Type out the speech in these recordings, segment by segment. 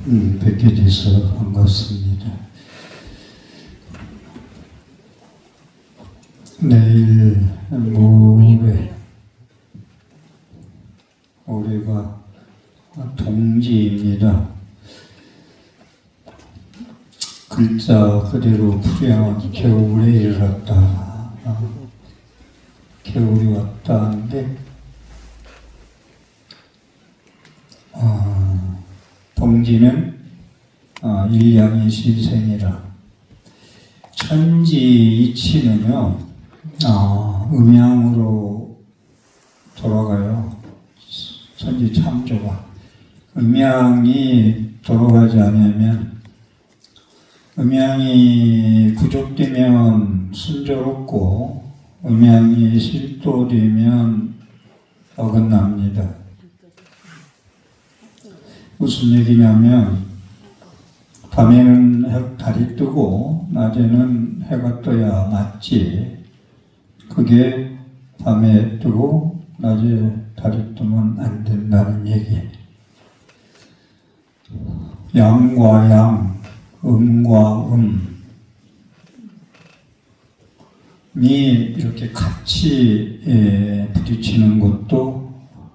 뵙게 돼서 반갑습니다. 내일 모레 올해가 동지입니다. 글자 그대로 풀이하면 겨울에 일어났다. 겨울이 왔다는데 동지는 일양의 시생이라. 천지 이치는요 음양으로 돌아가요. 천지 창조가 음양이 돌아가지 않으면, 음양이 구족되면 순조롭고 음양이 실도되면 어긋납니다. 무슨 얘기냐면 밤에는 달이 뜨고 낮에는 해가 떠야 맞지. 그게 밤에 뜨고 낮에 달이 뜨면 안 된다는 얘기. 양과 양, 음과 음이 이렇게 같이 부딪히는 것도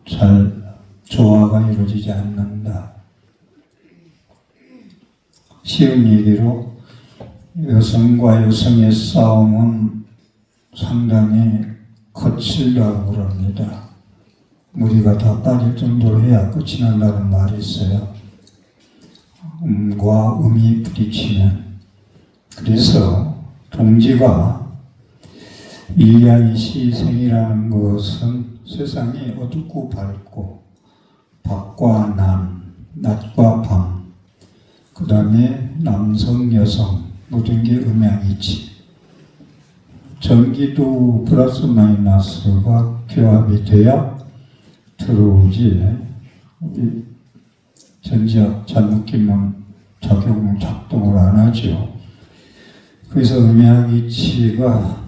잘 조화가 이루어지지 않는다. 쉬운 얘기로 여성과 여성의 싸움은 상당히 거칠다고 그럽니다. 무리가 다 빠질 정도로 해야 끝이 난다는 말이 있어요. 음과 음이 부딪히면. 그래서 동지가 일양의 시생이라는 것은 세상이 어둡고 밝고 밖과 남, 낮과 밤, 그 다음에 남성, 여성, 모든 게 음양이지. 전기도 플러스 마이너스가 교합이 돼야 들어오지. 우리 전지학 잘못 끼면 작동을 안 하죠. 그래서 음양이치가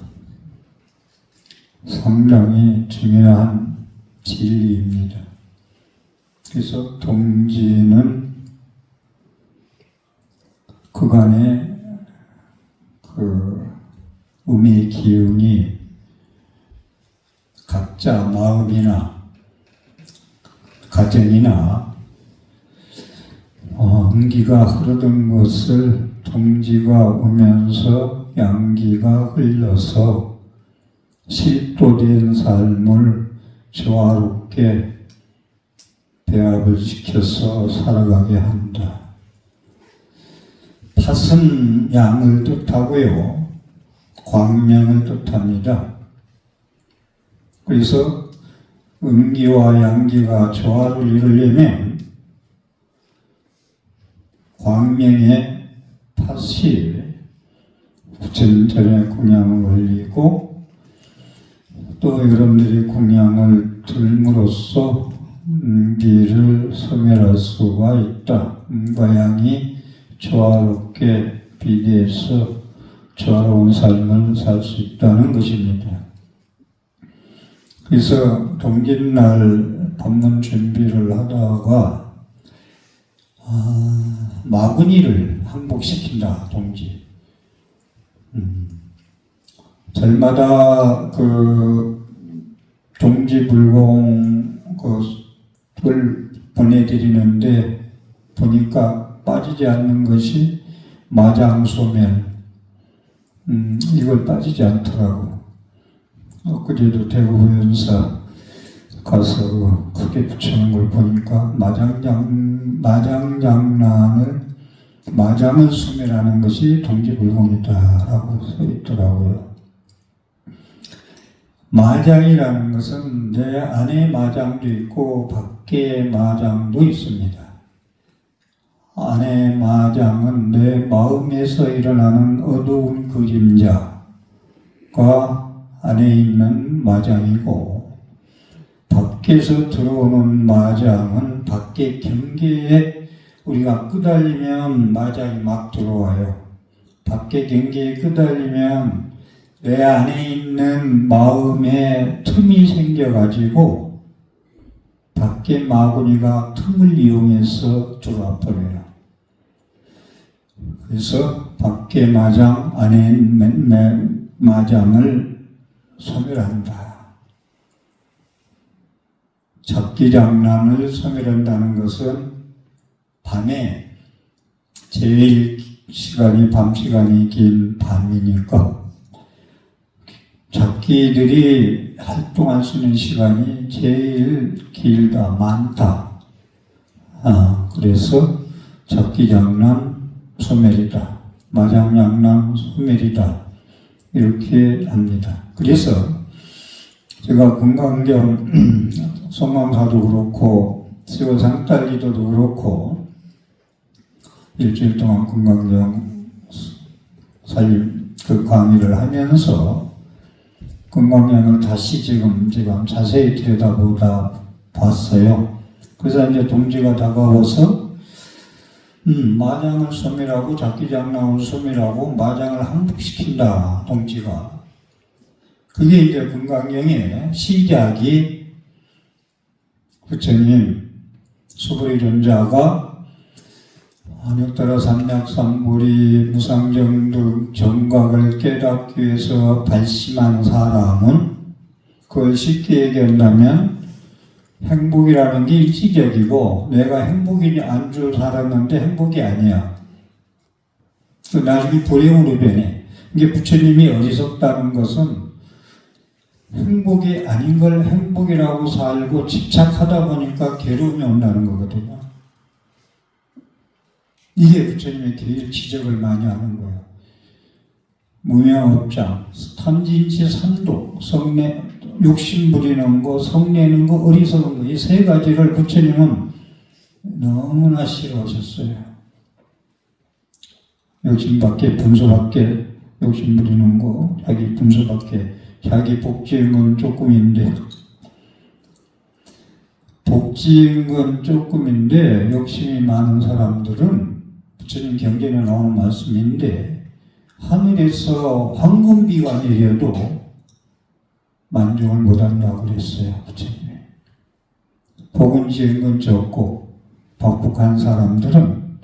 상당히 중요한 진리입니다. 그래서 동지는 그간의 음의 기운이 각자 마음이나 가정이나 음기가 흐르던 것을 동지가 오면서 양기가 흘러서 실도된 삶을 조화롭게 배합을 시켜서 살아가게 한다. 팥은 양을 뜻하고요, 광명을 뜻합니다. 그래서 음기와 양기가 조화를 이루려면 광명의 팥이 부처님전에 공양을 올리고 또 여러분들이 공양을 들므로써 음기를 소멸할 수가 있다. 음과 양이 조화롭게 비례해서 조화로운 삶을 살 수 있다는 것입니다. 그래서 동짓날 법문 준비를 하다가 마구니를 항복시킨다, 동지. 절마다 동지 불공을 보내드리는데 보니까 빠지지 않는 것이 마장소면, 이걸 빠지지 않더라고. 엊그제도 대구부연사 가서 크게 붙이는 걸 보니까 마장을 소멸하는 것이 동지불공이다라고 써 있더라고요. 마장이라는 것은 내 안에 마장도 있고 밖에 마장도 있습니다. 안에 마장은 내 마음에서 일어나는 어두운 그림자가 안에 있는 마장이고, 밖에서 들어오는 마장은 밖의 경계에 우리가 끄달리면 마장이 막 들어와요. 밖의 경계에 끄달리면 내 안에 있는 마음에 틈이 생겨가지고 밖에 마구니가 틈을 이용해서 들어와 버려요. 그래서 밖에 마장, 안에 마장을 소멸한다. 잡기장난을 소멸한다는 것은 밤에 제일 밤 시간이 긴 밤이니까 잡기들이 활동할 수 있는 시간이 제일 길다, 많다. 그래서 잡기장난 소멸이다. 마장장난 소멸이다. 이렇게 합니다. 그래서 제가 금강경 송강사도 그렇고 세월상달리도도 그렇고 일주일 동안 금강경 그 강의를 하면서 금강경을 다시 지금 자세히 들여다보다 봤어요. 그래서 이제 동지가 다가와서 마장을 소멸하고 잡기장난을 소멸하고 마장을 항복시킨다. 동지가. 그게 이제 금강경의 시작이 부처님 수불이존자가 안욕따라 삼약삼불이 무상정등 정각을 깨닫기 위해서 발심한 사람은 그걸 쉽게 얘기한다면 행복이라는 게 일시적이고 내가 행복이 안 줄 살았는데 행복이 아니야. 그 나중에 불행으로 변해. 이게 부처님이 어리석다는 것은 행복이 아닌 걸 행복이라고 살고 집착하다 보니까 괴로움이 온다는 거거든요. 이게 부처님의 제일 지적을 많이 하는 거예요. 무명업장, 탐진치, 산독, 성내, 욕심 부리는 거, 성내는 거, 어리석은 거, 이 세 가지를 부처님은 너무나 싫어하셨어요. 욕심밖에, 분수밖에, 욕심 부리는 거, 자기 분수밖에, 자기 복지인 건 조금인데, 복지인 건 조금인데, 욕심이 많은 사람들은 부처님 경전에 나오는 말씀인데, 하늘에서 황금비가 내려도 만족을 못한다고 그랬어요, 부처님이. 복은 지은 건 적고, 박복한 사람들은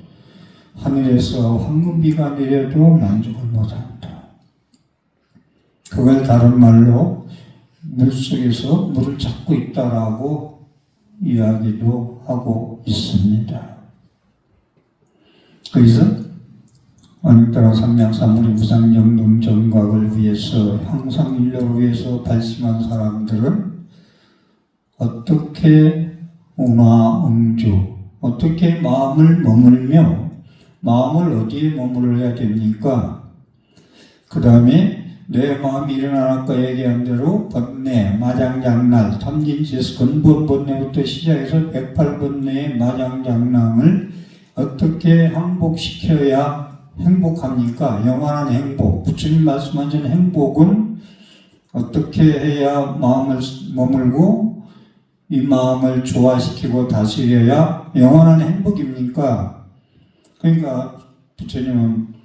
하늘에서 황금비가 내려도 만족을 못한다. 그걸 다른 말로 물속에서 물을 찾고 있다라고 이야기도 하고 있습니다. 그래서 안욕따라 삼약삼불이 무상정등 정각을 위해서 향상인력을 위해서 발심한 사람들은 어떻게 운화응주, 어떻게 마음을 머물며 마음을 어디에 머물러야 됩니까? 그 다음에 내 마음이 일어나 아까 얘기한 대로 번뇌, 마장장날, 탐진치에서 근본 번뇌부터 시작해서 108번뇌의 마장장랑을 어떻게 항복시켜야 행복합니까? 영원한 행복. 부처님 말씀하신 행복은 어떻게 해야 마음을 머물고 이 마음을 조화시키고 다스려야 영원한 행복입니까? 그러니까 부처님은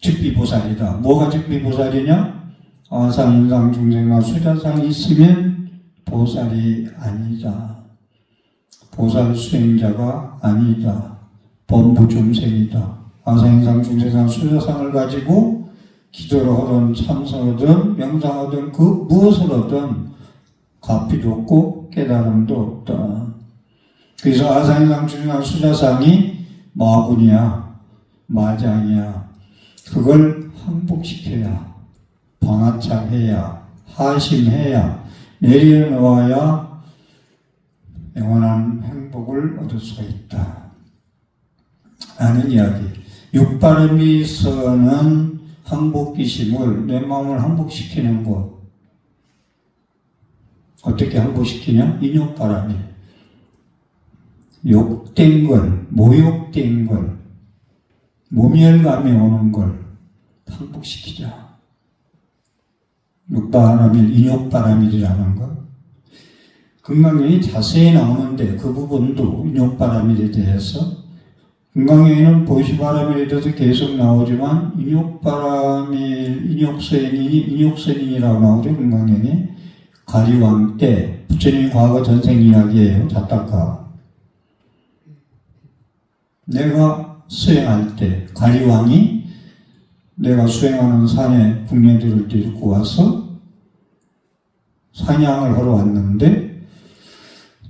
즉비보살이다. 뭐가 즉비보살이냐? 아상인상 중생과 수자상이 있으면 보살이 아니다. 보살 수행자가 아니다. 범부 중생이다. 아상인상 중생상 수자상을 가지고 기도를 하든 참선하든 명상하든 그 무엇을 하든 가피도 없고 깨달음도 없다. 그래서 아상인상 중생상 수자상이 마군이야. 마장이야. 그걸 항복시켜야, 방아착해야, 하심해야, 내려놓아야 영원한 행복을 얻을 수가 있다. 라는 이야기. 육바람에서는 항복기심을, 내 마음을 항복시키는 것. 어떻게 항복시키냐? 인욕바람이. 욕된 걸, 모욕된 걸, 모멸감이 오는 걸 항복시키자. 육바람일, 인욕바람일이라는 것. 금강경이 자세히 나오는데 그 부분도 인욕바람일에 대해서 금강경에는 보시바람일에 대해서 계속 나오지만 인욕바람일, 인욕선인이라고 나오죠. 금강경에 가리왕 때 부처님 과거 전생 이야기예요. 자타카. 내가 수행할 때 가리왕이 내가 수행하는 산에 궁녀들을 데리고 와서 사냥을 하러 왔는데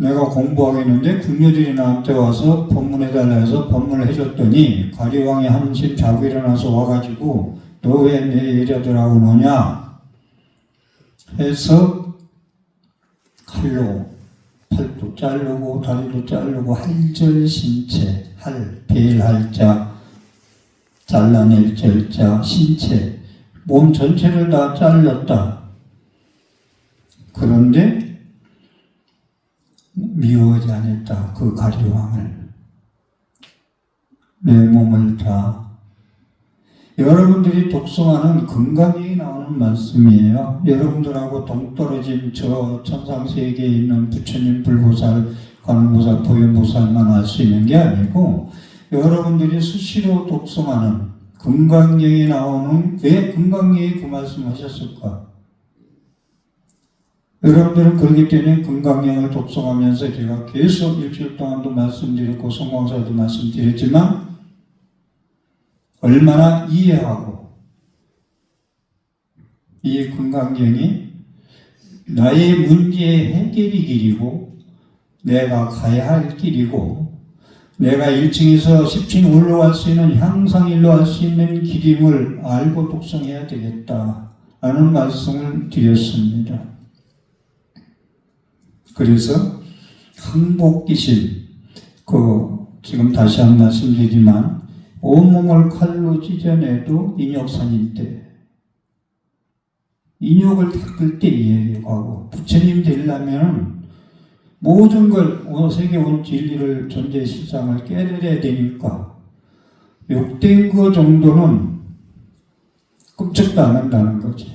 내가 공부하겠는데 궁녀들이 나한테 와서 법문해달라 해서 법문을 해줬더니 가리왕이 한심 자고 일어나서 와가지고 너 왜 내 여자들하고 노냐 해서 칼로 팔도 자르고 다리도 자르고 할절신체 벨할자 잘라낼 절자 신체 몸 전체를 다 잘랐다. 그런데 미워하지 않았다. 그 가리왕을 내 몸을 다. 여러분들이 독송하는 건강에 나오는 말씀이에요. 여러분들하고 동떨어진 저 천상세계에 있는 부처님, 불보살, 관음보살, 보현보살만 알 수 있는 게 아니고 여러분들이 수시로 독송하는 금강경에 나오는 왜 금강경에 그 말씀 하셨을까? 여러분들은 그렇기 때문에 금강경을 독송하면서 제가 계속 일주일 동안도 말씀드렸고 성광사도 말씀드렸지만 얼마나 이해하고 이 금강경이 나의 문제의 해결이 길이고 내가 가야 할 길이고 내가 1층에서 10층 올라갈 수 있는 향상일로 할 수 있는 길임을 알고 독송해야 되겠다 라는 말씀을 드렸습니다. 그래서 항복귀신 지금 다시 한 말씀드리지만 온몸을 칼로 찢어내도 인욕선임 때 인욕을 닦을 때 이해하고 부처님 되려면 모든 걸 세계 온 진리를 존재 실상을 깨달아야 되니까 욕된 거 정도는 끔찍도 안 한다는 거지.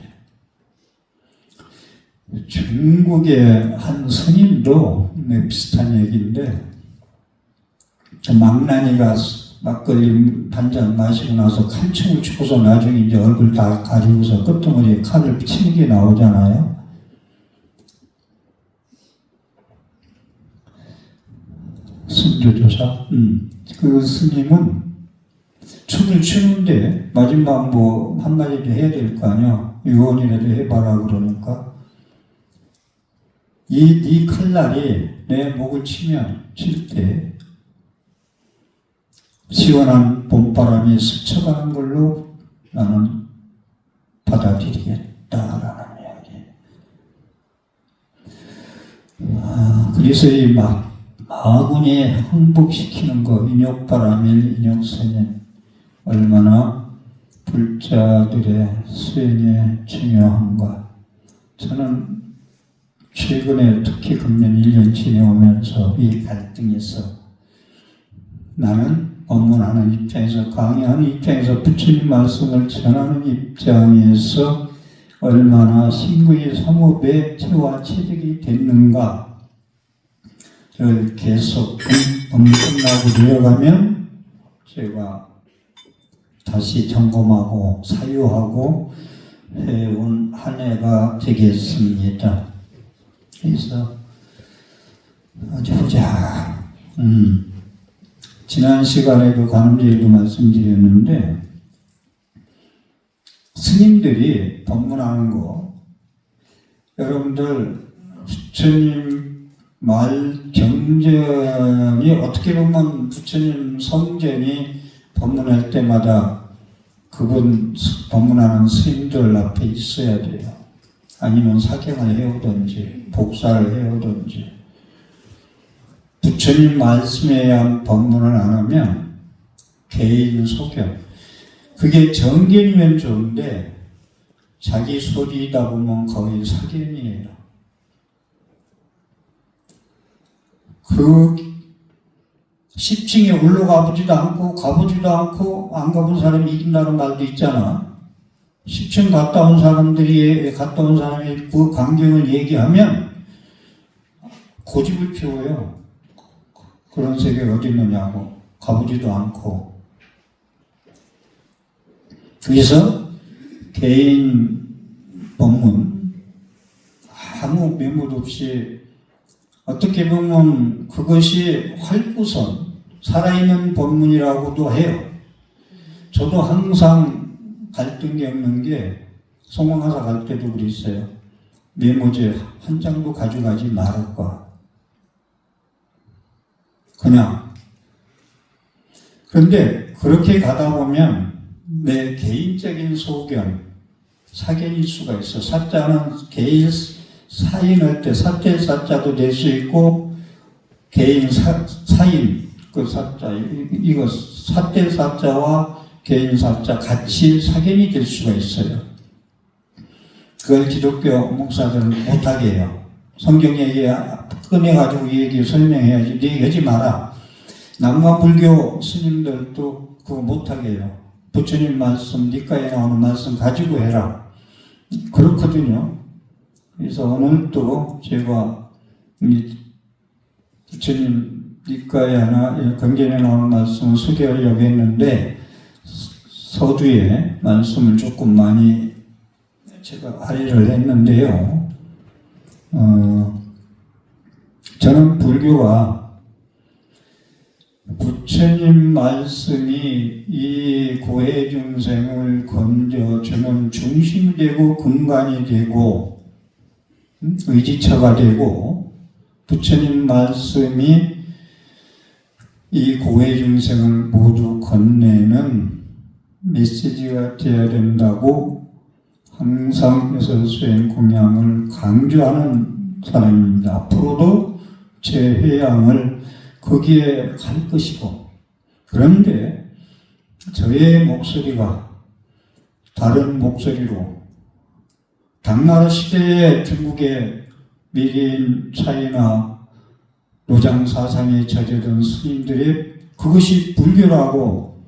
중국의 한 스님도 비슷한 얘기인데 망나니가 막걸리 반잔 마시고 나서 칼춤을 추고서 나중에 이제 얼굴 다 가리고서 끝머리에 칼을 치는 게 나오잖아요. 순조조사. 그 스님은 춤을 추는데 마지막 한마디도 해야 될 거 아니야. 유언이라도 해봐라 그러니까 네 칼날이 내 목을 칠 때 시원한 봄바람이 스쳐가는 걸로 나는 받아들이겠다라는 이야기. 그래서 이 마군이 항복시키는 거, 인욕바람일 인욕선인 얼마나 불자들의 수행에 중요한가. 저는 최근에 특히 금년 1년 지내오면서 이 갈등에서 나는 업문하는 입장에서 강의하는 입장에서 부처님 말씀을 전하는 입장에서 얼마나 신구의 성업에 체화 체득이 됐는가를 계속 끝나고 내려가면 제가 다시 점검하고 사유하고 해온 한 해가 되겠습니다. 그래서 어디 보자. 지난 시간에도 관음제에도 말씀드렸는데 스님들이 법문하는 거 여러분들 부처님 말 경전이 어떻게 보면 부처님 성전이 법문할 때마다 그분 법문하는 스님들 앞에 있어야 돼요. 아니면 사경을 해오든지 복사를 해오든지 부처님 말씀에 의한 법문을 안 하면 개인 소견 그게 정견이면 좋은데 자기 소리다 보면 거의 사견이에요. 그 10층에 올라가 보지도 않고 가보지도 않고 안 가본 사람이 이긴다는 말도 있잖아. 10층 갔다 온 사람이 그 광경을 얘기하면 고집을 피워요. 그런 세계가 어디 있느냐고 가보지도 않고. 그래서 개인 법문 아무 매물 없이 어떻게 보면 그것이 활구선 살아있는 본문이라고도 해요. 저도 항상 갈등이 없는 게 송원가사 갈 때도 그랬어요. 메모지에 한 장도 가져가지 말았과. 그냥. 그런데 그렇게 가다 보면 내 개인적인 소견, 사견일 수가 있어. 사자는 개인 사인할 때 사tel 사자도 될 수 있고 개인 사인 그 사자 이거 사tel 사자와 개인 사자 같이 사견이 될 수가 있어요. 그걸 기독교 목사들은 못하게 해요. 성경 얘기 꺼내가지고 이 얘기 설명해야지. 네 얘기하지 마라. 남과불교 스님들도 그거 못하게 해요. 부처님 말씀, 니까에 나오는 말씀 가지고 해라. 그렇거든요. 그래서 오늘도 제가 부처님 니까에나 경전에 나오는 말씀을 소개하려고 했는데 서두에 말씀을 조금 많이 제가 할애를 했는데요. 저는 불교가 부처님 말씀이 이 고해 중생을 건져주는 중심이 되고 근간이 되고 의지처가 되고 부처님 말씀이 이 고해 중생을 모두 건네는 메시지가 되어야 된다고 항상 여설수행 공양을 강조하는 사람입니다. 앞으로도 제 회양을 거기에 갈 것이고, 그런데 저의 목소리가 다른 목소리로 당나라 시대에 중국의 미린 차이나 노장 사상에 젖어든 스님들이 그것이 불교라고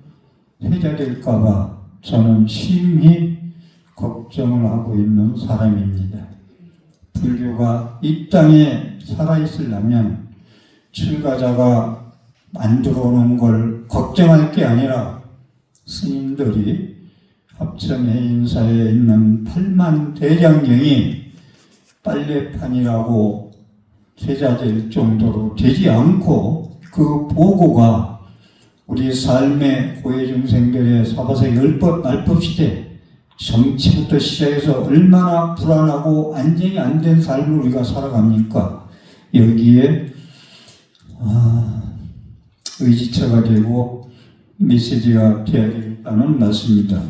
회자될까봐 저는 심히 걱정을 하고 있는 사람입니다. 불교가 이 땅에 살아있으려면 출가자가 안 들어오는 걸 걱정할 게 아니라 스님들이 합천해인사에 있는 8만 대장경이 빨래판이라고 회자될 정도로 되지 않고 그 보고가 우리 삶의 고해중생들의 사바세 열법 말법 시대 정치부터 시작해서 얼마나 불안하고 안정이 안 된 삶을 우리가 살아갑니까? 여기에 의지처가 되고 메시지가 되어야 되겠다는 말씀입니다.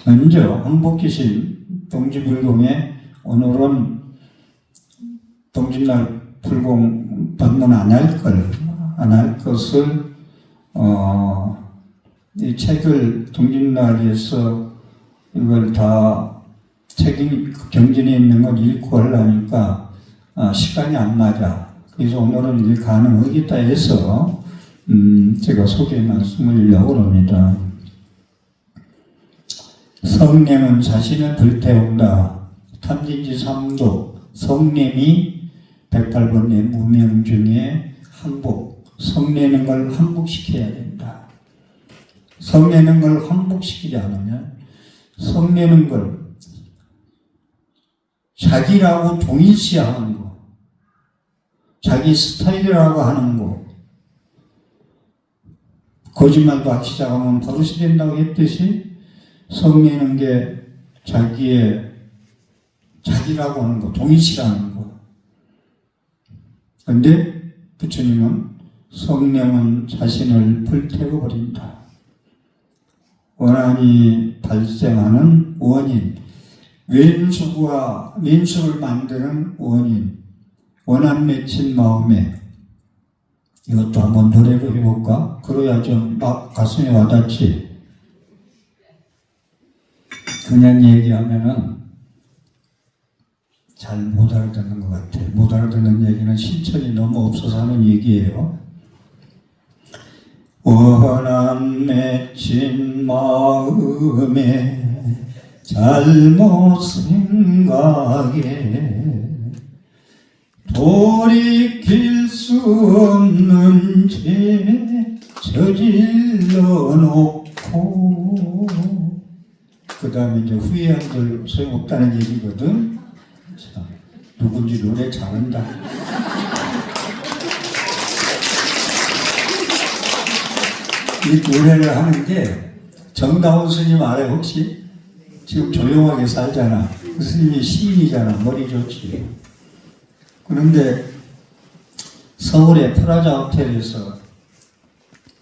먼저 한복기신 동지불공에 오늘은 동짓날 불공 방문 안 할 것을 이 책을 동짓날에서 이걸 다 책임 경전에 있는 걸 읽고 하려니까 시간이 안 맞아. 그래서 오늘은 이제 가능하겠다 해서 제가 소개 말씀을 하려고 합니다. 성냄은 자신을 불태운다. 탐진지 3도 성냄이 108번의 무명 중에 한복. 성내는 걸 한복시켜야 된다. 성내는 걸 한복시키지 않으면 성내는 걸 자기라고 동일시하는 거, 자기 스타일이라고 하는 거, 거짓말도 하기 시작하면 버릇이 된다고 했듯이 성내는 게 자기라고 하는 거, 동일시라는 거. 그런데 부처님은 성령은 자신을 불태워버린다. 원한이 발생하는 원인, 왼수를 만드는 원인, 원한 맺힌 마음에 이것도 한번 노래로 해볼까? 그래야 좀 막 가슴에 와닿지. 그냥 얘기하면은 잘 못 알아듣는 것 같아. 못 알아듣는 얘기는 실천이 너무 없어서 하는 얘기예요. 원한 맺힌 마음에 잘못 생각에 돌이킬 수 없는 죄 저질러 놓고 그 다음에 이제 후회한들 소용없다는 얘기거든. 자, 누군지 노래 잘한다. 이 노래를 하는데 정다운 스님 알아요 혹시? 지금 조용하게 살잖아. 그 스님이 시인이잖아. 머리 좋지. 그런데 서울의 프라자 호텔에서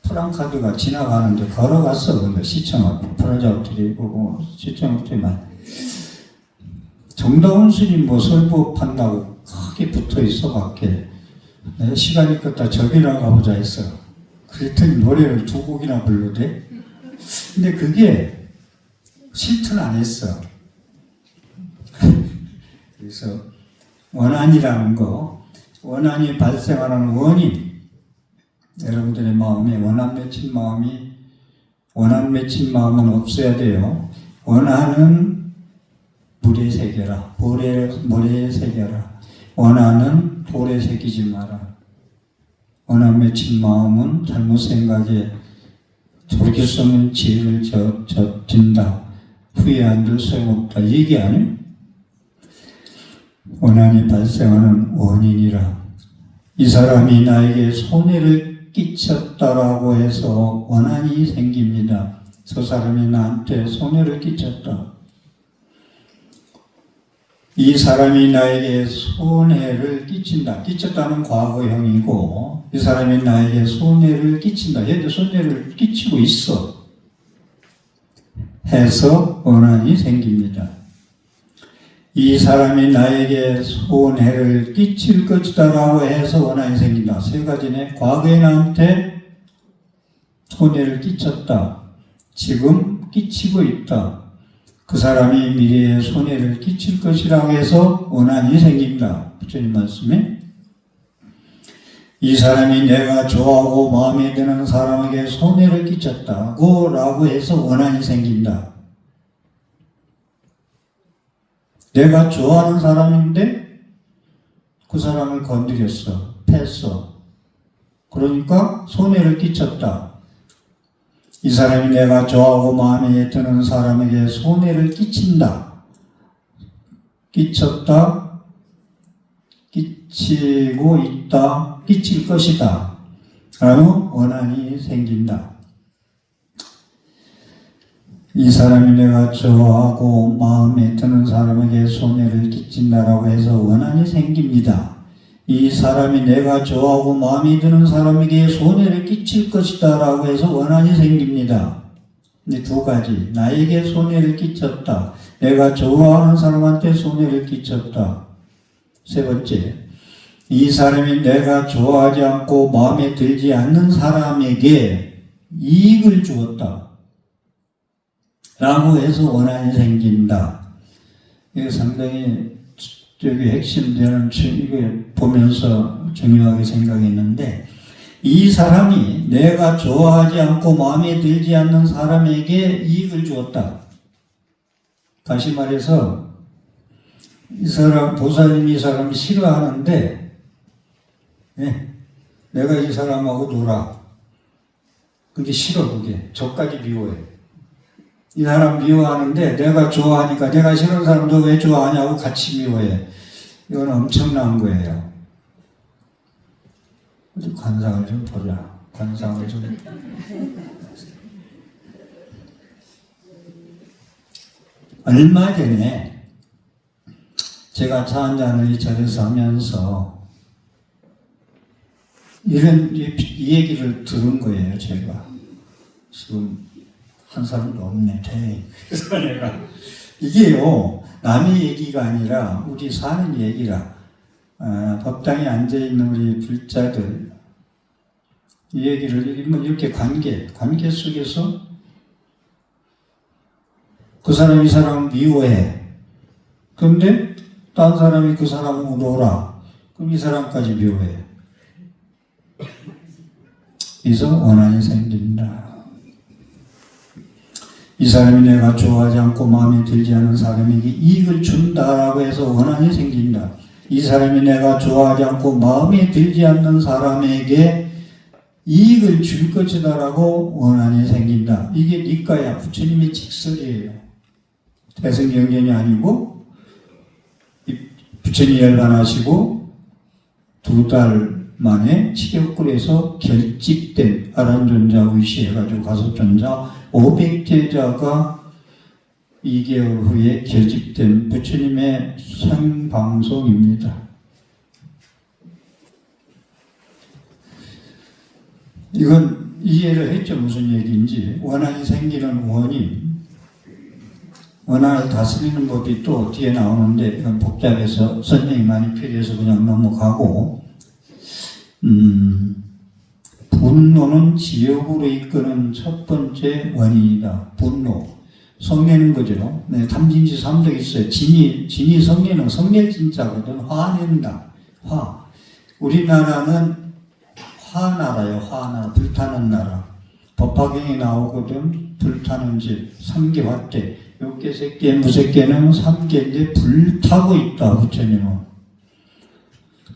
프랑카드가 지나가는데 걸어갔어. 근데 시청 앞에 프라자 호텔이 있고 시청 호텔만 정다운 스님 뭐 설법한다고 크게 붙어 있어 밖에. 내가 시간이 있겠다 저기나 가보자 했어. 그랬더니 노래를 2곡이나 불러대. 근데 그게 실천 안 했어. 그래서 원한이라는 거, 원한이 발생하는 원인, 여러분들의 마음에 원한 맺힌 마음은 없어야 돼요. 원한은 물에 새겨라. 모래에 새겨라. 원한은 돌에 새기지 마라. 원한 맺힌 마음은 잘못 생각에 돌이킬 수 없는 죄를 졌진다. 후회 안 될 소용없다. 얘기 안 해? 원한이 발생하는 원인이라. 이 사람이 나에게 손해를 끼쳤다라고 해서 원한이 생깁니다. 저 사람이 나한테 손해를 끼쳤다. 이 사람이 나에게 손해를 끼친다. 끼쳤다는 과거형이고, 이 사람이 나에게 손해를 끼친다. 얘도 손해를 끼치고 있어. 해서 원한이 생깁니다. 이 사람이 나에게 손해를 끼칠 것이다라고 해서 원한이 생긴다. 3가지네. 과거에 나한테 손해를 끼쳤다. 지금 끼치고 있다. 그 사람이 미래에 손해를 끼칠 것이라고 해서 원한이 생긴다. 부처님 말씀에. 이 사람이 내가 좋아하고 마음에 드는 사람에게 손해를 끼쳤다고 라고 해서 원한이 생긴다. 내가 좋아하는 사람인데 그 사람을 건드렸어. 팼어. 그러니까 손해를 끼쳤다. 이 사람이 내가 좋아하고 마음에 드는 사람에게 손해를 끼친다. 끼쳤다. 끼치고 있다. 끼칠 것이다. 라는 원한이 생긴다. 이 사람이 내가 좋아하고 마음에 드는 사람에게 손해를 끼친다라고 해서 원한이 생깁니다. 이 사람이 내가 좋아하고 마음에 드는 사람에게 손해를 끼칠 것이다 라고 해서 원한이 생깁니다. 이 2가지. 나에게 손해를 끼쳤다. 내가 좋아하는 사람한테 손해를 끼쳤다. 3번째. 이 사람이 내가 좋아하지 않고 마음에 들지 않는 사람에게 이익을 주었다. 라고 해서 원한이 생긴다. 이게 상당히 핵심되는, 이거 보면서 중요하게 생각했는데, 이 사람이 내가 좋아하지 않고 마음에 들지 않는 사람에게 이익을 주었다. 다시 말해서, 이 사람, 보살님이 이 사람이 싫어하는데, 내가 이 사람하고 놀아. 그게 싫어, 그게. 저까지 미워해. 이 사람 미워하는데 내가 좋아하니까 내가 싫은 사람도 왜 좋아하냐고 같이 미워해. 이건 엄청난 거예요. 관상을 좀 보자. 관상을 좀. 얼마 전에 제가 차 한잔을 이 자리에서 하면서 이런 이 얘기를 들은 거예요. 제가 지금 한 사람도 없네. 그래서 내가 이게요 남의 얘기가 아니라 우리 사는 얘기라. 법당에 앉아있는 우리 불자들 이 얘기를 이렇게 관계 속에서 그 사람 이 사람을 미워해. 그런데 딴 사람이 그 사람하고 놀아. 그럼 이 사람까지 미워해. 그래서 원한이 생긴다. 이 사람이 내가 좋아하지 않고 마음에 들지 않은 사람에게 이익을 준다라고 해서 원한이 생긴다. 이 사람이 내가 좋아하지 않고 마음에 들지 않는 사람에게 이익을 줄 것이다라고 원한이 생긴다. 이게 니까야 부처님의 직설이에요. 대승경전이 아니고 부처님이 열반하시고 2달 만에 치격굴에서 결집된 아란존자 의시해가지고 가섭존자 500제자가 2개월 후에 결집된 부처님의 생방송입니다. 이건 이해를 했죠. 무슨 얘기인지. 원한이 생기는 원인, 원한을 다스리는 법이 또 뒤에 나오는데 이건 복잡해서 설명이 많이 필요해서 그냥 넘어가고, 분노는 지옥으로 이끄는 첫 번째 원인이다. 분노. 성내는 거죠. 네, 탐진치 삼독 있어요. 진이 성내는 성낼 진짜거든. 화낸다. 화. 우리나라는 화나라요. 화나. 불타는 나라. 법화경에 나오거든. 불타는 집. 삼계화태. 욕계, 색계, 무색계는 삼계인데 불타고 있다. 부처님은.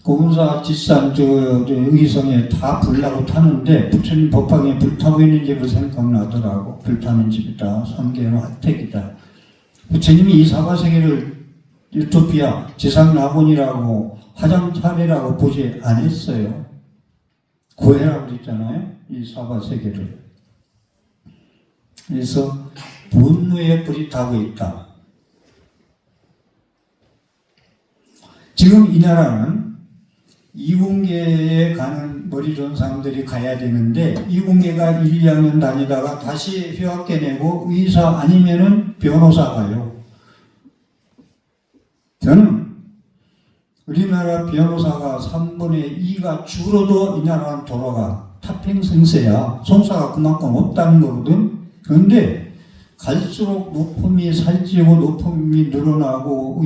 고운사 지산 의성에 다 불나고 타는데 부처님 법화경에 불타고 있는 집을 생각나더라고. 불타는 집이다. 삼계는 화택이다. 부처님이 이 사바세계를 유토피아 지상낙원이라고 화장차례라고 보지 않았어요. 고해라고 그랬잖아요. 이 사바세계를. 그래서 분노에 불이 타고 있다. 지금 이 나라는 이공계에 가는 머리 좋은 사람들이 가야 되는데 이공계가 1, 2학년 다니다가 다시 휴학계 내고 의사 아니면은 변호사 가요. 저는 우리나라 변호사가 3분의 2가 줄어도 이 나라는 돌아가. 타평승세야. 송사가 그만큼 없다는 거거든. 그런데 갈수록 높음이 살찌고 높음이 늘어나고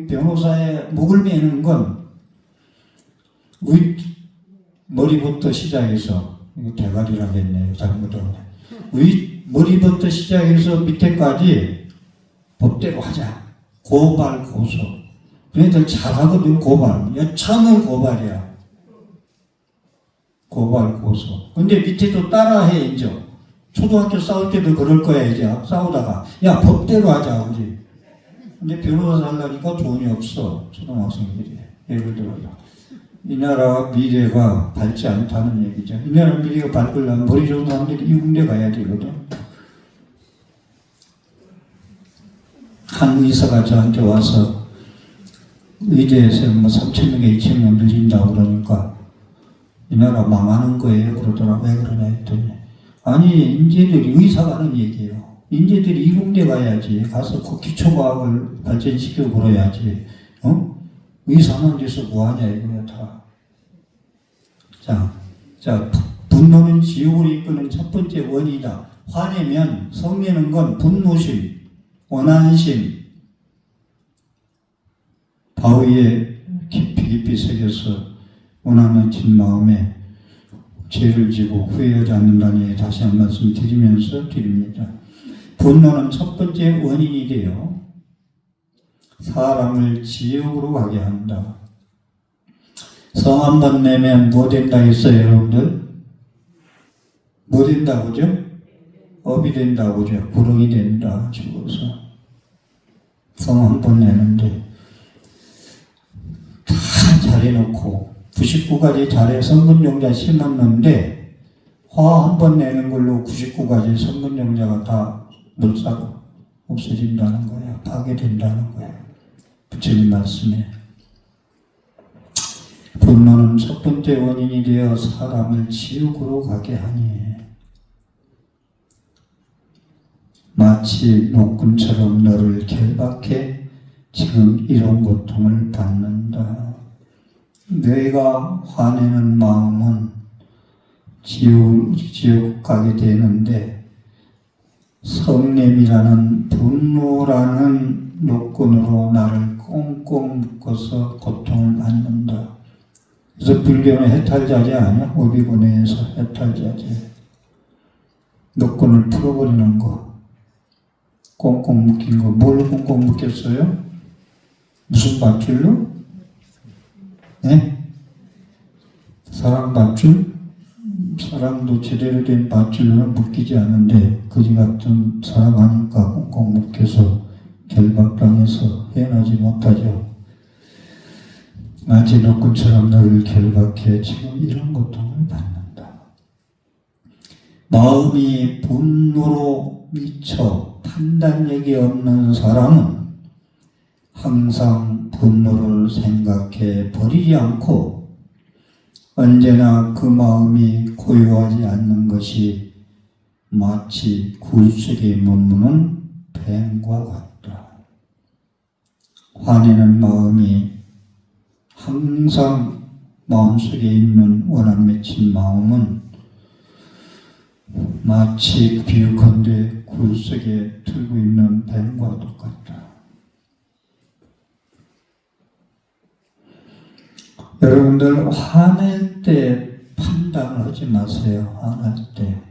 변호사의 목을 매는 건 머리부터 시작해서, 이거 대가리라고 했네요. 잘못하면. 머리부터 시작해서 밑에까지 법대로 하자. 고발, 고소. 얘네들 잘하거든, 고발. 여차는 고발이야. 고발, 고소. 근데 밑에도 따라해, 이제. 초등학교 싸울 때도 그럴 거야, 이제. 싸우다가. 야, 법대로 하자, 우리. 근데 변호사 하려니까 돈이 없어, 초등학생들이. 예를 들어서. 이 나라 미래가 밝지 않다는 얘기죠. 이 나라 미래가 밝으려면 머리 좋은 사람들이 이군대 가야 되거든. 한 의사가 저한테 와서 의대에서 뭐 3,000명에 2,000명 늘린다고 그러니까 이 나라 망하는 거예요. 그러더라고요. 왜 그러냐 했더니 아니 인재들이 의사가 하는 얘기예요. 인재들이 이군대 가야지. 가서 그 기초과학을 발전시키고 그래야지. 의사는 데서 뭐하냐 이거야 다. 자, 분노는 지옥으로 이끄는 첫 번째 원이다. 화내면 성내는 건 분노심, 원한심, 바위에 깊이 새겨서 원하는 진 마음에 죄를 지고 후회하지 않는다는 얘기 다시 한 말씀 드리면서 드립니다. 분노는 첫 번째 원인이 되어 사람을 지옥으로 가게 한다. 성 한 번 내면 뭐 된다 했어요, 여러분들? 뭐 된다고 그죠? 업이 된다고 그죠? 구렁이 된다, 죽어서. 성 한 번 내는데 다 잘해놓고 99가지 잘해 성근용자 심었는데 화 한 번 내는 걸로 99가지 성근용자가 다 물사고 없어진다는 거야. 파괴된다는 거야. 부처님 말씀에. 분노는 첫 번째 원인이 되어 사람을 지옥으로 가게 하니 마치 노끈처럼 너를 결박해 지금 이런 고통을 받는다. 내가 화내는 마음은 지옥 가게 되는데 성냄이라는 분노라는 노끈으로 나를 꽁꽁 묶어서 고통을 받는다. 그래서 불교는 해탈자재 아니야? 오비고내에서 해탈자재. 노끈을 풀어버리는 거. 꽁꽁 묶인 거. 뭘 꽁꽁 묶였어요? 무슨 밧줄로? 네? 사랑 밧줄? 사랑도 제대로 된 밧줄로는 묶이지 않은데 거지 같은 사랑하니까 꽁꽁 묶여서 결박당해서 헤어나지 못하죠. 마치 노끈처럼 너를 결박해 지금 이런 고통을 받는다. 마음이 분노로 미쳐 판단력이 없는 사람은 항상 분노를 생각해 버리지 않고 언제나 그 마음이 고요하지 않는 것이 마치 굴속에 머무는 뱀과 같다. 화내는 마음이 항상 마음속에 있는 원한 맺힌 마음은 마치 비유컨대 굴속에 들고 있는 뱀과 똑같다. 여러분들 화낼 때 판단을 하지 마세요. 화낼 때.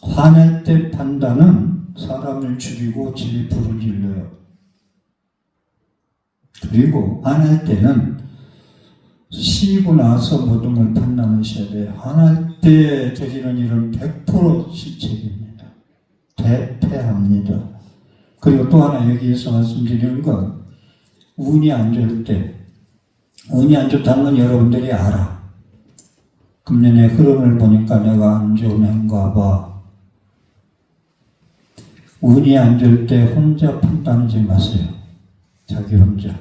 화낼 때 판단은 사람을 죽이고 집이 불을 질러요. 그리고 화낼 때는 쉬고 나서 모든 걸 판단하셔야 돼요. 화날 때 저지른 일은 100% 실책입니다. 대패합니다. 그리고 또 하나 여기에서 말씀드리는 건 운이 안 좋을 때, 운이 안 좋다는 건 여러분들이 알아. 금년의 흐름을 보니까 내가 안 좋은 해인가 봐. 운이 안 좋을 때 혼자 판단하지 마세요. 자기 혼자.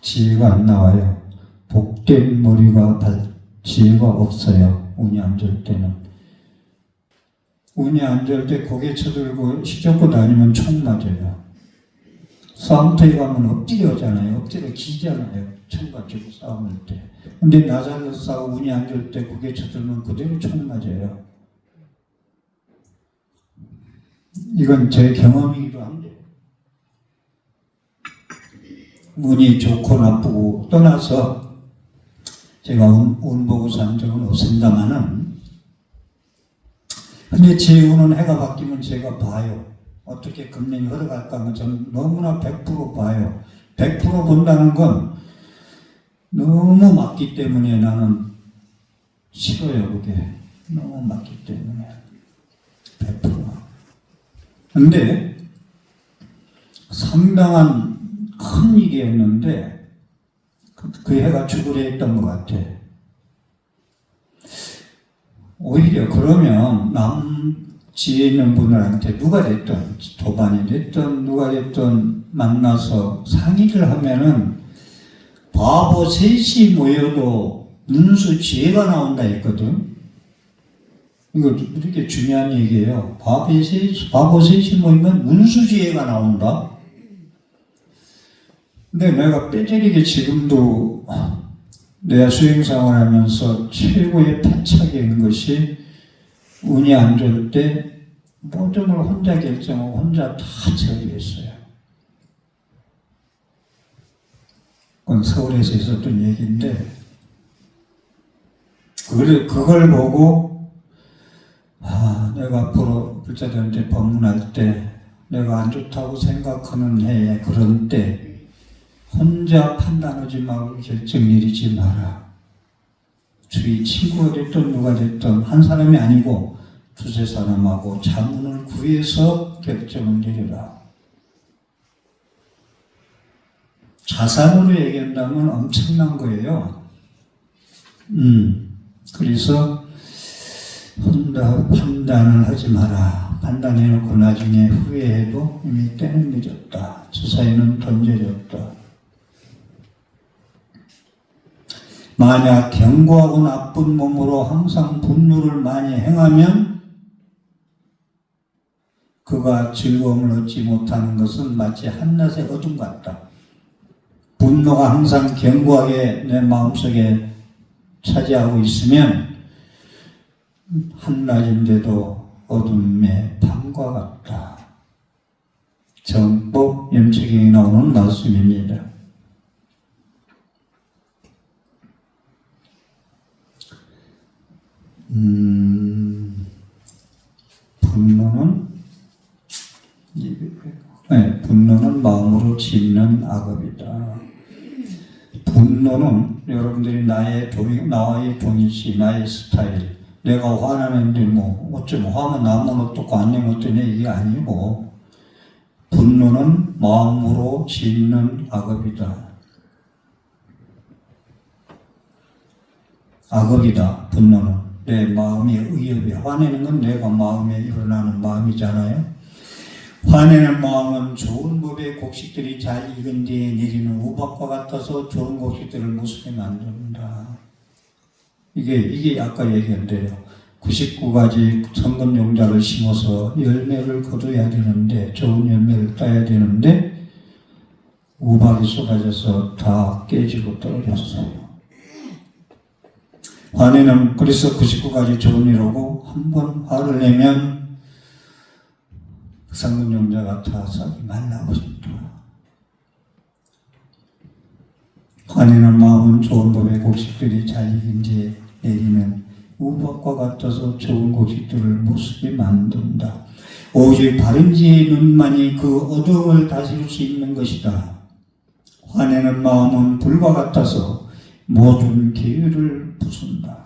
지혜가 안 나와요. 복된 머리가 지혜가 없어요. 운이 안 좋을 때는. 운이 안 좋을 때 고개 쳐들고 휘젓고 다니면 총 맞아요. 싸움터에 가면 엎드려 하잖아요. 엎드려 기잖아요. 총 가지고 싸움할 때. 근데 나 잘라서 싸우고 운이 안 좋을 때 고개 쳐들면 그대로 총 맞아요. 이건 제 경험이기도 한데 운이 좋고 나쁘고 떠나서 제가 운 보고 산 적은 없습니다만은 근데 제 운은 해가 바뀌면 제가 봐요. 어떻게 금년이 흘러갈까 하면 저는 너무나 100% 봐요. 100% 본다는 건 너무 맞기 때문에 나는 싫어요. 그게 너무 맞기 때문에 100%. 근데 상당한 큰 일이었는데 그 해가 죽으려 것 같아. 오히려 그러면 남지에 있는 분들한테 누가 됐든 도반이 됐든 누가 됐든 만나서 상의를 하면은 바보 셋이 모여도 문수 지혜가 나온다 했거든. 이거 이렇게 중요한 얘기예요. 바보 셋이 모이면 문수 지혜가 나온다. 근데 내가 빼저리게 지금도 내가 수행생활 하면서 최고의 패착인 것이 운이 안 좋을 때 모든 걸 혼자 결정하고 혼자 다 처리했어요. 그건 서울에서 있었던 얘기인데 그걸 보고 내가 앞으로 불자들한테 법문할 때 내가 안 좋다고 생각하는 해에 그런 때 혼자 판단하지 말고 결정 내리지 마라. 주위 친구가 됐든 누가 됐든 한 사람이 아니고 두세 사람하고 자문을 구해서 결정을 내려라. 자산으로 얘기한다면 엄청난 거예요. 그래서 혼자 판단을 하지 마라. 판단해놓고 나중에 후회해도 이미 때는 늦었다. 주사위는 던져졌다. 만약 견고하고 나쁜 몸으로 항상 분노를 많이 행하면 그가 즐거움을 얻지 못하는 것은 마치 한낮의 어둠 같다. 분노가 항상 견고하게 내 마음속에 차지하고 있으면 한낮인데도 어둠의 밤과 같다. 정법 염치경에 나오는 말씀입니다. 분노는 마음으로 짓는 악업이다. 분노는 여러분들이 나와의 동일시, 나의 스타일. 내가 화나는데 어쩌면 화면 나면 어떻고 안 내면 어떠냐 이게 아니고 분노는 마음으로 짓는 악업이다. 악업이다. 분노는 내 마음의 의협에, 화내는 건 내가 마음에 일어나는 마음이잖아요. 화내는 마음은 좋은 법의 곡식들이 잘 익은 뒤에 내리는 우박과 같아서 좋은 곡식들을 무섭게 만든다. 이게 아까 얘기한 대로 99가지 성근용자를 심어서 열매를 거둬야 되는데, 좋은 열매를 따야 되는데 우박이 쏟아져서 다 깨지고 떨어졌어요. 화내는 그래서 99가지 좋은 일하고 한 번 화를 내면 성근용자 같아 싹이 말라버린다. 화내는 마음은 좋은 법의 곡식들이 잘 익은 뒤에 내리는 우박과 같아서 좋은 곡식들을 못쓰게 만든다. 오직 바른 지혜의 눈만이 그 어두움을 다스릴 수 있는 것이다. 화내는 마음은 불과 같아서 모든 계율을 부순다.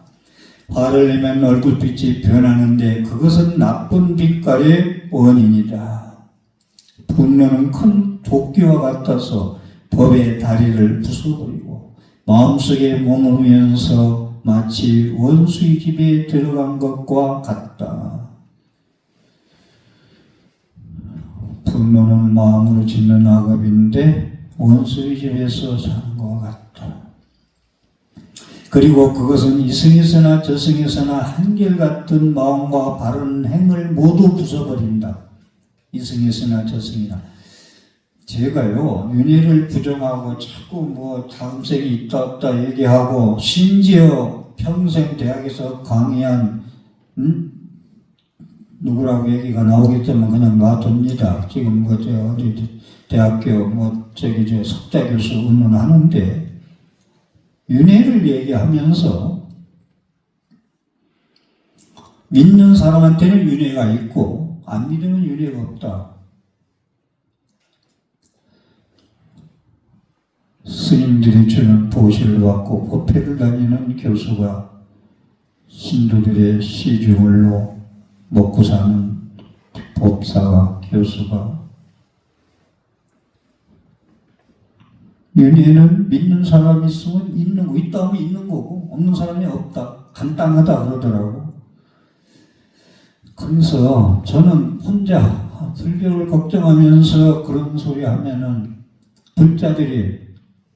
화를 내면 얼굴빛이 변하는데 그것은 나쁜 빛깔의 원인이다. 분노는 큰 도끼와 같아서 법의 다리를 부숴버리고 마음속에 머무르면서 마치 원수의 집에 들어간 것과 같다. 분노는 마음으로 짓는 악업인데 원수의 집에서 사는 것 같다. 그리고 그것은 이승에서나 저승에서나 한결같은 마음과 바른 행을 모두 부숴버린다. 이승에서나 저승이나. 제가요, 윤회를 부정하고 자꾸 다음 생이 있다 없다 얘기하고, 심지어 평생 대학에서 강의한 누구라고 얘기가 나오겠다면 그냥 놔둡니다. 지금 어디 대학교 석대 교수 운운하는데, 윤회를 얘기하면서 믿는 사람한테는 윤회가 있고 안 믿으면 윤회가 없다. 스님들이 주는 보시를 받고 법회를 다니는 교수가 신도들의 시중을로 먹고 사는 법사가, 교수가, 윤회는 믿는 사람이 있으면 있는 거, 있다 하면 있는 거고 없는 사람이 없다, 간단하다 그러더라고. 그래서 저는 혼자 불교를 걱정하면서 그런 소리 하면은 불자들이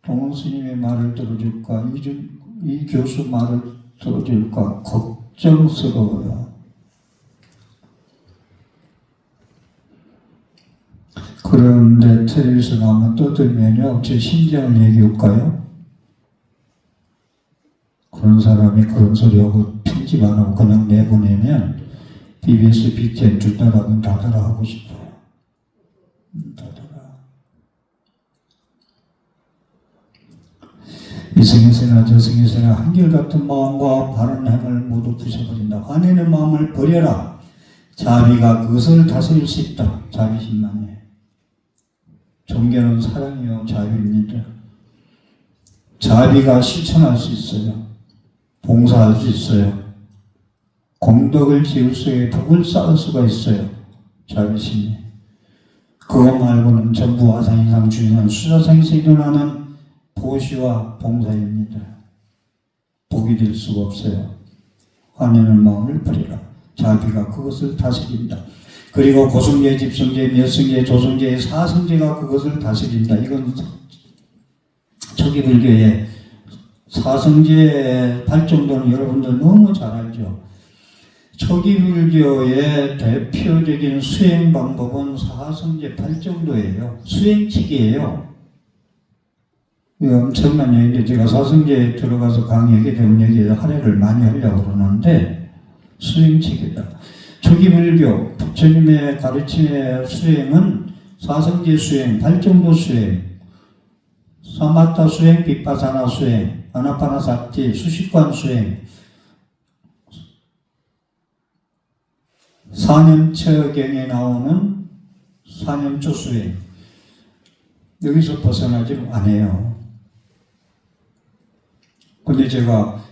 동원 스님의 말을 들어줄까, 이 교수 말을 들어줄까 걱정스러워요. 그런데 텔레비전 한번 떠들면요, 제 심정을 얘기할까요? 그런 사람이 그런 소리하고 편집 안 하고 그냥 내보내면 BBS BTN 줄따라면 닫아라 하고 싶어요. 닫아라. 이승에서나 저승에서나 한결같은 마음과 바른 행을 모두 부셔버린다. 화내는 마음을 버려라. 자비가 그것을 다스릴 수 있다. 자비심만이. 종교는 사랑이요 자비입니다. 자비가 실천할 수 있어요. 봉사할 수 있어요. 공덕을 지을 수에 복을 쌓을 수가 있어요. 자비심이. 그거 말고는 전부 아상이상 주의는 수자상에서 일어나는 보시와 봉사입니다. 복이 될 수가 없어요. 화내는 마음을 버리라. 자비가 그것을 다스린다. 그리고 고성제, 집성제, 멸성제, 조성제, 사성제가 그것을 다스린다. 이건 초기 불교의 사성제 8정도는 여러분들 너무 잘 알죠. 초기 불교의 대표적인 수행 방법은 사성제 8정도예요. 수행칙이에요. 이거 엄청난 얘기인데 제가 사성제에 들어가서 강의하게 되면 여기에 할애를 많이 하려고 그러는데 수행칙이다. 초기 불교 부처님의 가르침의 수행은 사성제 수행, 8정도 수행, 사마타 수행, 비파사나 수행, 아나파나사티, 수식관 수행, 사념처경에 나오는 사념조 수행, 여기서 벗어나지 않아요. 근데 제가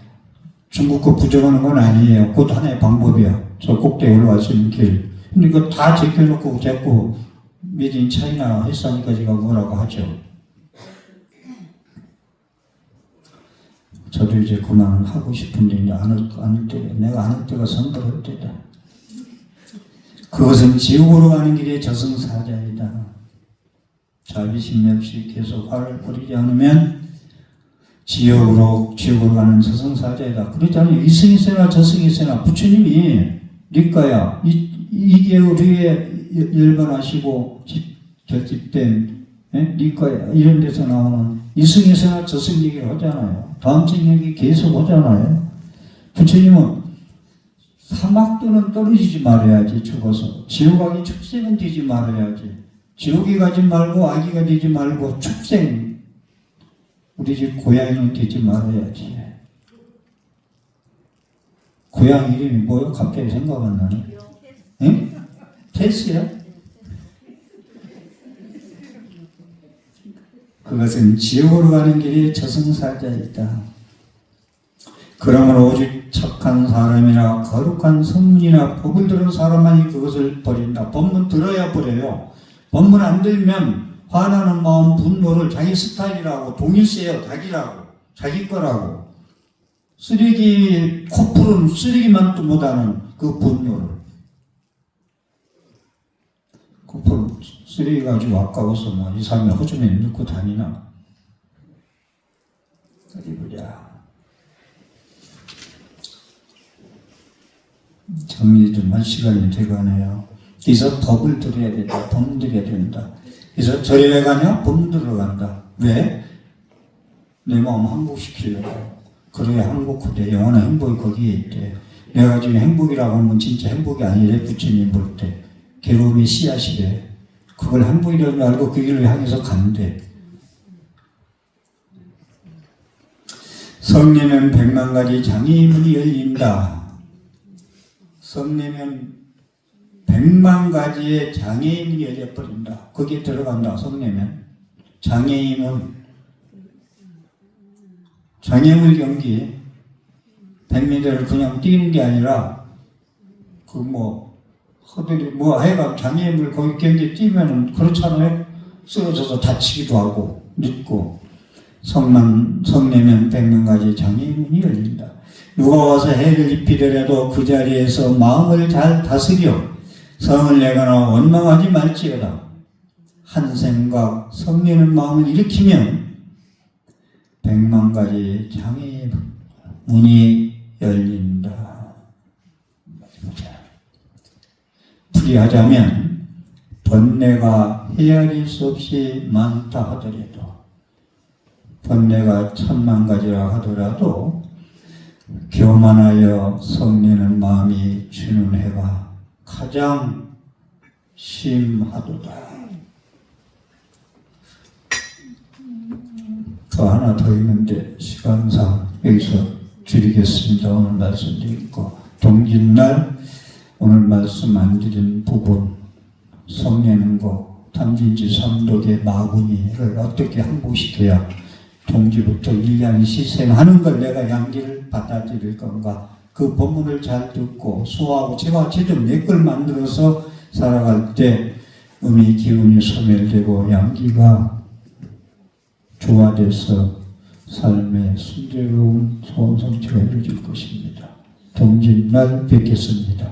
중국 거 부정하는 건 아니에요. 그것도 하나의 방법이야. 저 꼭대기 올라갈 수 있는 길. 근데 이거 다 제껴놓고 자꾸 메이드 인 차이나 했으니까 제가 뭐라고 하죠. 저도 이제 그만하고 싶은데 이제 안 할 때가, 내가 안 할 때가 선택할 때다. 그것은 지옥으로 가는 길의 저승사자이다. 자비심 없이 계속 화를 뿌리지 않으면 지옥으로 가는 저승사자이다. 그렇잖아요. 이승이 세나 저승이 세나 부처님이 니까야 이게 우리의 열반하시고 결집된 니까야 이런 데서 나오는 이승이 세나 저승 얘기를 하잖아요. 다음 책 얘기 계속 하잖아요. 부처님은 사막도는 떨어지지 말아야지 죽어서 지옥 가기 축생은 되지 말아야지 지옥에 가지 말고 아기가 되지 말고 축생 우리 집 고양이는 되지 말아야지. 고양이 이름이 뭐요? 갑자기 생각 안 나네. 응? 테스야? 그것은 지옥으로 가는 길이 저승사자이다. 그러므로 오직 착한 사람이나 거룩한 성문이나 법을 들은 사람만이 그것을 버린다. 법문 들어야 버려요. 법문 안 들면 화나는 마음, 분노를 자기 스타일이라고 동일시해요. 자기 거라고. 쓰레기, 코풀은 쓰레기만 못하는 그 분노를. 코풀은 쓰레기 가지고 아까워서 뭐 2, 3일 허전에 넣고 다니나. 어디 보자. 정리 좀 할 시간이 되가네요. 그래서 법을 들어야 된다. 법 들어야 된다. 그래서 절에 왜 가냐? 법 들어간다. 왜? 내 마음 항복시키려고. 그래야 항복돼. 영원한 행복이 거기에 있대. 내가 지금 행복이라고 하면 진짜 행복이 아니래. 부처님 볼 때. 괴로움의 씨앗이래. 그걸 행복이라는 줄 알고 그 길을 향해서 간대. 성내면 100만 가지 장애문이 열린다. 성내면 100만 가지의 장애인이 열려버린다. 거기에 들어간다. 성내면. 장애물 경기 100m를 그냥 뛰는 게 아니라 허들이 해가 장애물 거기 경기 뛰면은 그렇잖아요. 쓰러져서 다치기도 하고 눕고 성내면 100만 가지 장애인이 열린다. 누가 와서 해를 입히더라도 그 자리에서 마음을 잘 다스려 성을 내거나 원망하지 말지어다. 한 생각 성내는 마음을 일으키면 100만 가지 장애의 문이 열린다. 풀이하자면 번뇌가 헤아릴 수 없이 많다 하더라도 번뇌가 1000만 가지라 하더라도 교만하여 성내는 마음이 주는 해가 가장 심하도다. 또 하나 더 있는데 시간상 여기서 줄이겠습니다. 오늘 말씀 드리고 동짓날 오늘 말씀 안 드린 부분 성내는 거 탐진지 삼독의 마구니를 어떻게 항복시켜야 동지부터 1년 시생하는 걸 내가 양기를 받아들일 건가. 그 본문을 잘 듣고 수호하고 제가 제대로 내 걸 만들어서 살아갈 때 음의 기운이 소멸되고 양기가 조화돼서 삶의 순조로운 소원 성취가 이루어질 것입니다. 동짓날 뵙겠습니다.